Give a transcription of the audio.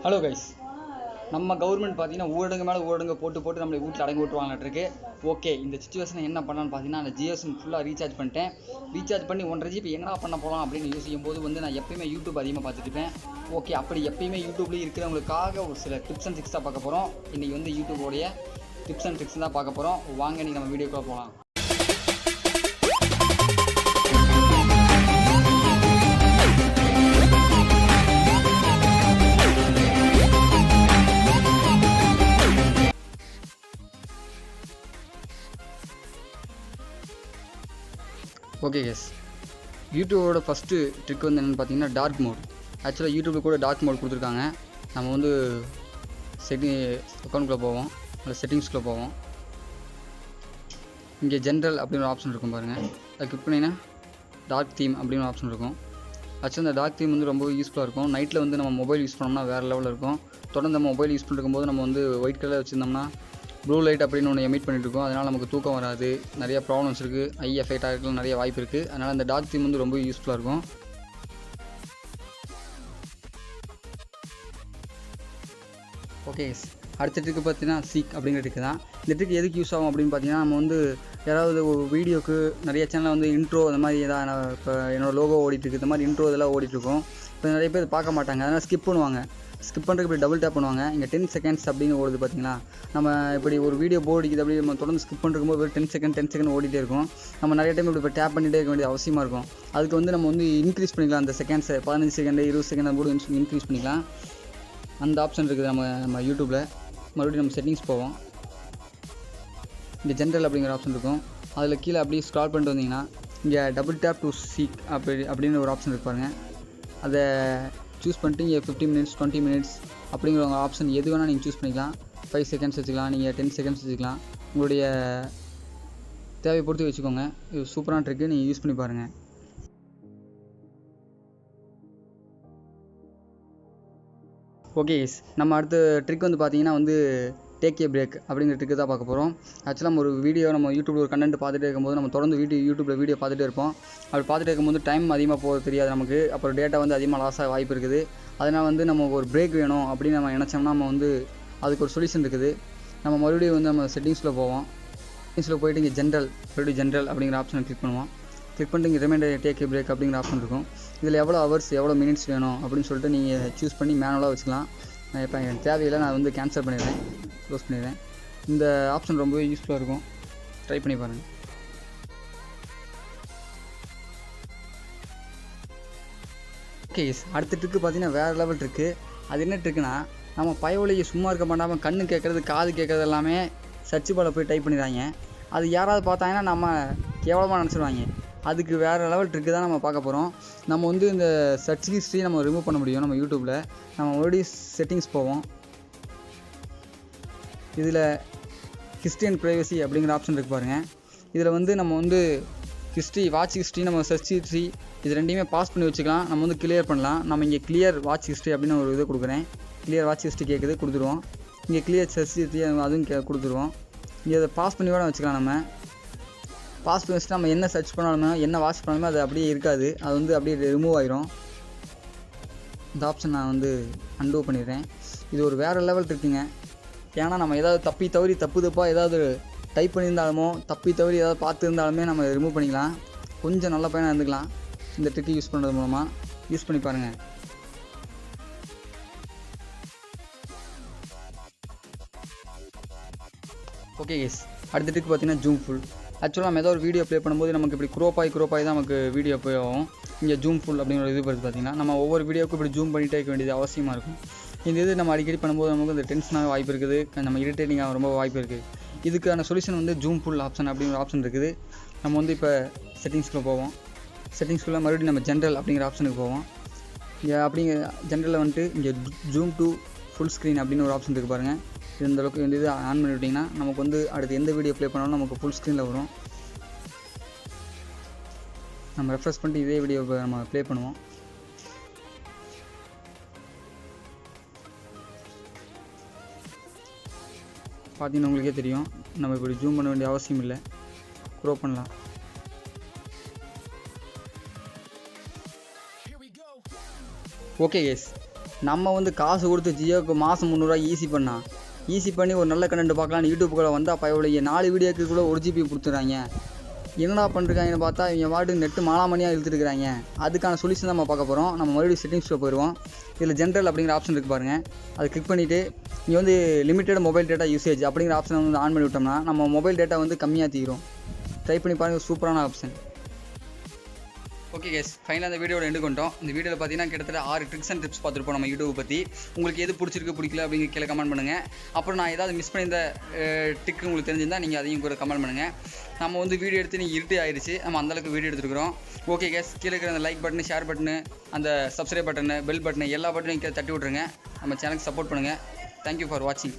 Hello guys, நம்ம government பார்த்தீங்கன்னா ஊரடங்கு மேலே ஊரடங்கு போட்டு நம்மளை வீட்டில் அடங்கி விட்டுருவாங்கட்டு. ஓகே, இந்த சுச்சுவேஷனை என்ன பண்ணான்னு பார்த்தீங்கன்னா, அந்த ஜியோசிம் ஃபுல்லாக ரீசார்ஜ் பண்ணிட்டேன். ரீசார்ஜ் பண்ணி 1.5 GB என்னடா பண்ண போகலாம் அப்படின்னு யோசிக்கும் போது நான் எப்பயுமே யூடியூப் அதிகமாக பார்த்துட்டுருப்பேன். ஓகே, அப்படி எப்பயுமே யூடியூப்லேயே இருக்கிறவங்களுக்காக ஒரு சில டிப்ஸ் அண்ட் ட்ரிக்ஸ் தான் பார்க்க போகிறோம். இன்றைக்கி யூடியூபோடைய டிப்ஸ் அண்ட் ட்ரிக்ஸ் தான் பார்க்க போகிறோம். வாங்க இன்றைக்கி நம்ம வீடியோக்குள்ளே போகலாம். ஓகே கேஸ், யூடியூபோட ஃபஸ்ட்டு ட்ரிக் என்னென்னு பார்த்தீங்கன்னா டார்க் மோட். ஆக்சுவலாக யூடியூப்பில் கூட டார்க் மோட் கொடுத்துருக்காங்க. நம்ம அக்கௌண்ட்குள்ளே போவோம், இல்லை செட்டிங்ஸ்குள்ளே போவோம். இங்கே ஜென்ரல் அப்படின்னு ஒரு ஆப்ஷன் இருக்கும் பாருங்கள். அதை கிளிக் பண்ணிங்கன்னா டார்க் தீம் அப்படின்னு ஒரு ஆப்ஷன் இருக்கும். ஆக்சுவலாக இந்த டார்க் தீம் ரொம்ப யூஸ்ஃபுல்லாக இருக்கும். நைட்டில் நம்ம மொபைல் யூஸ் பண்ணோம்னா வேறு லெவலில் இருக்கும். தொடர்ந்து நம்ம மொபைல் யூஸ் பண்ணிருக்கும்போது நம்ம ஒயிட் கலர் வச்சுருந்தோம்னா ப்ளூ லைட் அப்படின்னு ஒன்று எமிட் பண்ணிட்டுருக்கோம். அதனால் நமக்கு தூக்கம் வராது. நிறைய ப்ராப்ளம்ஸ் இருக்குது. ஐ எஃபெக்ட் ஆகிருக்கலாம், நிறைய வாய்ப்பு இருக்குது. அதனால் இந்த டார்க் தீம் ரொம்ப யூஸ்ஃபுல்லாக இருக்கும். ஓகே, அடுத்த ட்ரிக்கு பார்த்தீங்கன்னா சீக் அப்படிங்கிற ட்ரிக்கு தான். இந்த ட்ரிக் எதுக்கு யூஸ் ஆகும் அப்படின்னு பார்த்தீங்கன்னா, நம்ம யாராவது ஒரு வீடியோக்கு நிறைய சேனலில் இன்ட்ரோ அந்த மாதிரி ஏதாவது இப்போ என்னோடய லோகோ ஓடிட்டுருக்கு, இந்த மாதிரி இன்ட்ரோ இதெல்லாம் ஓடிட்டுருக்கோம். இப்போ நிறைய பேர் பார்க்க மாட்டாங்க, அதனால் ஸ்கிப் பண்ணுவாங்க. ஸ்கிப் பண்ணுறதுக்கு இப்படி டபுள் டேப் பண்ணுவாங்க. இங்கே 10 செகண்ட்ஸ் அப்படின்னு ஓடுது பார்த்தீங்களா. நம்ம இப்படி ஒரு வீடியோ போர் அடிக்குது, அப்படி நம்ம தொடர்ந்து ஸ்கிப் பண்ணுறதுக்கும்போது ஒரு 10 செகண்ட் ஓடிட்டே இருக்கும். நம்ம நிறைய டைம் இப்படி டேப் பண்ணிகிட்டே இருக்க வேண்டியது அவசியமாக இருக்கும். அதுக்கு நம்ம இன்க்ரீஸ் பண்ணிக்கலாம். அந்த செகண்ட்ஸை 15 செகண்ட் 20 செகண்ட் கூட இன்க்ரீஸ் பண்ணிக்கலாம். அந்த ஆப்ஷன் இருக்குது நம்ம யூடியூப்பில். மறுபடியும் நம்ம செட்டிங்ஸ் போவோம். இங்கே ஜென்ரல் அப்படிங்கிற ஆப்ஷன் இருக்கும். அதில் கீழே அப்படியே ஸ்க்ரால் பண்ணிட்டு வந்தீங்கன்னா இங்கே டபுள் டேப் டு சீக் அப்படின்னு ஒரு ஆப்ஷன் இருப்பாருங்க. அதை சூஸ் பண்ணிட்டு இங்கே 15 மினிட்ஸ் 20 மினிட்ஸ் அப்படிங்கிற ஆப்ஷன் எது வேணால் நீங்கள் சூஸ் பண்ணிக்கலாம். 5 செகண்ட்ஸ் வச்சுக்கலாம், நீங்கள் 10 செகண்ட்ஸ் வச்சுக்கலாம். உங்களுடைய தேவை பொறுத்து வச்சுக்கோங்க. இது சூப்பரான ட்ரிக்கு, நீங்கள் யூஸ் பண்ணி பாருங்கள். ஓகே, நம்ம அடுத்த ட்ரிக் பார்த்தீங்கன்னா டேக் ஏ பிரேக் அப்படிங்கிற ட்ரிக்கு தான் பார்க்க போகிறோம். ஆக்சுவலாக நம்ம ஒரு வீடியோ யூடியூப்பில் ஒரு கண்டென்ட் பார்த்துட்டே இருக்கும்போது நம்ம தொடர்ந்து யூடியூப்பில் வீடியோ பார்த்துட்டே இருப்போம். அப்படி பார்த்துட்டே இருக்கும்போது டைம் அதிகமாக போக தெரியாது நமக்கு. அப்புறம் டேட்டா அதிகமாக லாஸ் ஆக வாய்ப்பு இருக்குது. அதனால் நமக்கு ஒரு பிரேக் வேணும் அப்படின்னு நம்ம நினச்சோம்னா அதுக்கு ஒரு சொல்யூஷன் இருக்குது. நம்ம மறுபடியும் நம்ம செட்டிங்ஸில் போவோம். செட்டிங்ஸில் போய்ட்டு இங்கே ஜென்ரல் அப்படிங்கிற ஆப்ஷனை கிளிக் பண்ணுவோம். கிளிக் பண்ணிட்டு இங்கே ரிமைண்டர் டேக் ஏ பிரேக் அப்படிங்கிற ஆப்ஷன் இருக்கும். இதில் எவ்வளோ ஹவர்ஸ் எவ்வளோ மினிட்ஸ் வேணும் அப்படின்னு சொல்லிட்டு நீங்கள் சூஸ் பண்ணி மேனுவலாக வச்சுக்கலாம். இப்போ எனக்கு தேவையில்லை, நான் கேன்சல் பண்ணிடுறேன், க்ளோஸ் பண்ணிடுறேன். இந்த ஆப்ஷன் ரொம்பவே யூஸ்ஃபுல்லாக இருக்கும். ட்ரை பண்ணி பாருங்கள். ஓகே, அடுத்த ட்ரிக்கு பார்த்தீங்கன்னா வேறு லெவல் ட்ரிக்கு. அது என்ன ட்ரிக்குன்னா, நம்ம பயவழியை சும்மா இருக்க மாட்டாமல் கண்ணு கேட்குறது காது கேட்குறது எல்லாமே சர்ச் பால போய் டைப் பண்ணிடுறாங்க. அது யாராவது பார்த்தாங்கன்னா நம்ம கேவலமாக நினச்சிடுவாங்க. அதுக்கு வேறு லெவல் ட்ரிக்கு தான் நம்ம பார்க்க போகிறோம். நம்ம இந்த சர்ச் ஹிஸ்ட்ரி நம்ம ரிமூவ் பண்ண முடியும் நம்ம யூடியூப்பில். நம்ம மறுபடியும் செட்டிங்ஸ் போவோம். இதில் ஹிஸ்ட்ரி அண்ட் ப்ரைவசி அப்படிங்கிற ஆப்ஷன் இருக்கு பாருங்கள். இதில் நம்ம ஹிஸ்ட்ரி, வாட்ச் ஹிஸ்ட்ரி, நம்ம சர்ச் ஹிஸ்ட்ரி இது ரெண்டையுமே பாஸ் பண்ணி வச்சுக்கலாம். நம்ம கிளியர் பண்ணலாம். நம்ம இங்கே கிளியர் வாட்ச் ஹிஸ்ட்ரி அப்படின்னு ஒரு இது கொடுக்குறேன். கிளியர் வாட்ச் ஹிஸ்ட்ரி கேட்குது, கொடுத்துருவோம். இங்கே கிளியர் சர்ச் ஹிஸ்ட்ரி அதுவும் கொடுத்துருவோம். இங்கே அதை பாஸ் பண்ணி கூட வச்சுக்கலாம். நம்ம பாஸ் பண்ணி வச்சுட்டு நம்ம என்ன சர்ச் பண்ணாலுமே என்ன வாட்ச் பண்ணாலுமே அது அப்படியே இருக்காது. அது அப்படியே ரிமூவ் ஆயிரும். இந்த ஆப்ஷன் நான் அன்டூ பண்ணிடுறேன். இது ஒரு வேறு லெவல் இருக்குங்க. ஏன்னா நம்ம ஏதாவது தப்பாக ஏதாவது டைப் பண்ணியிருந்தாலுமோ ஏதாவது பார்த்துருந்தாலுமே நம்ம ரிமூவ் பண்ணிக்கலாம். கொஞ்சம் நல்ல பையனாக இருந்துக்கலாம் இந்த ட்ரிக்கு யூஸ் பண்ணுறது மூலமாக. யூஸ் பண்ணி பாருங்கள். ஓகே கேஸ், அடுத்த ட்ரிக் பார்த்தீங்கன்னா ஜூம் ஃபுல். ஆக்சுவலாக நம்ம ஏதாவது ஒரு வீடியோ ப்ளே பண்ணும்போது நமக்கு இப்படி குரோப்பாகி தான் நமக்கு வீடியோ போய் ஆகும். இங்கே ஜூம் ஃபுல் அப்படிங்கிற இது பார்த்து பார்த்தீங்கன்னா நம்ம ஒவ்வொரு வீடியோவுக்கும் இப்படி ஜூம் பண்ணிகிட்டே இருக்க வேண்டியது அவசியமாக இருக்கும். இந்த இது நம்ம அடிக்கடி பண்ணும்போது நமக்கு இந்த டென்ஷனாக வாய்ப்பு இருக்குது, நம்ம இரிட்டேட்டிங்காக ரொம்ப வாய்ப்பு இருக்குது. இதுக்கான சொல்யூஷன் ஜூம் ஃபுல் ஆப்ஷன் அப்படிங்கிற ஆப்ஷன் இருக்குது. நம்ம இப்போ செட்டிங்ஸ்குள்ளே போவோம். செட்டிங்ஸ்குள்ளே மறுபடியும் நம்ம ஜென்ரல் அப்படிங்கிற ஆப்ஷனுக்கு போவோம். இங்கே அப்படிங்கிற ஜென்ரலில் இங்கே ஜூம் டு ஃபுல் ஸ்க்ரீன் அப்படின்னு ஒரு ஆப்ஷன் இருக்குது பாருங்கள். இந்த அளவுக்கு இந்த இது ஆன் பண்ணி விட்டிங்கன்னா நமக்கு அடுத்து எந்த வீடியோ ப்ளே பண்ணாலும் நமக்கு ஃபுல் ஸ்க்ரீனில் வரும். நம்ம ரெஃப்ரெஷ் பண்ணிட்டு இதே வீடியோ நம்ம ப்ளே பண்ணுவோம். பார்த்தீங்கன்னா உங்களுக்கே தெரியும், நம்ம இப்படி ஜூம் பண்ண வேண்டிய அவசியம் இல்லை, க்ரோ பண்ணலாம். ஓகே கேஸ், நம்ம வந்து காசு கொடுத்து ஜியோக்கு மாதம் 300 ஈஸி பண்ணி ஒரு நல்ல கண்டென்ட் பார்க்கலான்னு யூடியூப்புக்குள்ளே வந்தால் பயவுடைய 4 வீடியோக்குள்ளே 1 GB கொடுத்துட்றாங்க. என்னடா பண்ணுறாங்கன்னு பார்த்தா இவங்க வாட்டு நெட்டு மாலாமணியாக இழுத்துருக்குறாங்க. அதுக்கான சொல்யூஷன் நம்ம பார்க்க போகிறோம். நம்ம மறுபடியும் செட்டிங்ஸில் போயிடுவோம். இதில் ஜென்ரல் அப்படிங்கிற ஆப்ஷன் இருக்குது பாருங்கள். அதை கிளிக் பண்ணிவிட்டு இங்கே வந்து லிமிட்டட் மொபைல் டேட்டா யூசேஜ் அப்படிங்கிற ஆப்ஷனை வந்து ஆன் பண்ணி விட்டோம்னா நம்ம மொபைல் டேட்டா வந்து கம்மியாக தீரும். ட்ரை பண்ணி பாருங்கள், சூப்பரான ஆப்ஷன். ஓகே கேஸ், ஃபைனலாக அந்த வீடியோட எண்டு கொண்டோம். இந்த வீடியோவில் பார்த்தீங்கன்னா கிட்டத்தட்ட 6 ட்ரிக்ஸ் அண்ட் டிப்ஸ் பார்த்துருப்போம் நம்ம யூடியூப் பற்றி. உங்களுக்கு எது பிடிச்சிருக்கு பிடிக்கல அப்படிங்கிற கீழே கமெண்ட் பண்ணுங்கள். அப்புறம் நான் ஏதாவது மிஸ் பண்ணியிருந்த ட்ரிக் உங்களுக்கு தெரிஞ்சிருந்தால் நீங்கள் அதையும் கூட கமெண்ட் பண்ணுங்கள். நம்ம வந்து வீடியோ எடுத்து நீங்கள் இருட்டு ஆயிடுச்சு, நம்ம அந்தளவுக்கு வீடியோ எடுத்துருக்கிறோம். ஓகே கேஸ், கீழே இருக்கிற அந்த லைக் பட்டனு, ஷேர் பட்டனு, அந்த சப்ஸ்கிரைப் பட்டனு, பெல் பட்டனு எல்லா பட்டனும் கீழே தட்டி விட்ருங்க. நம்ம சேனலுக்கு சப்போர்ட் பண்ணுங்கள். தேங்க்யூ ஃபார் வாட்சிங்.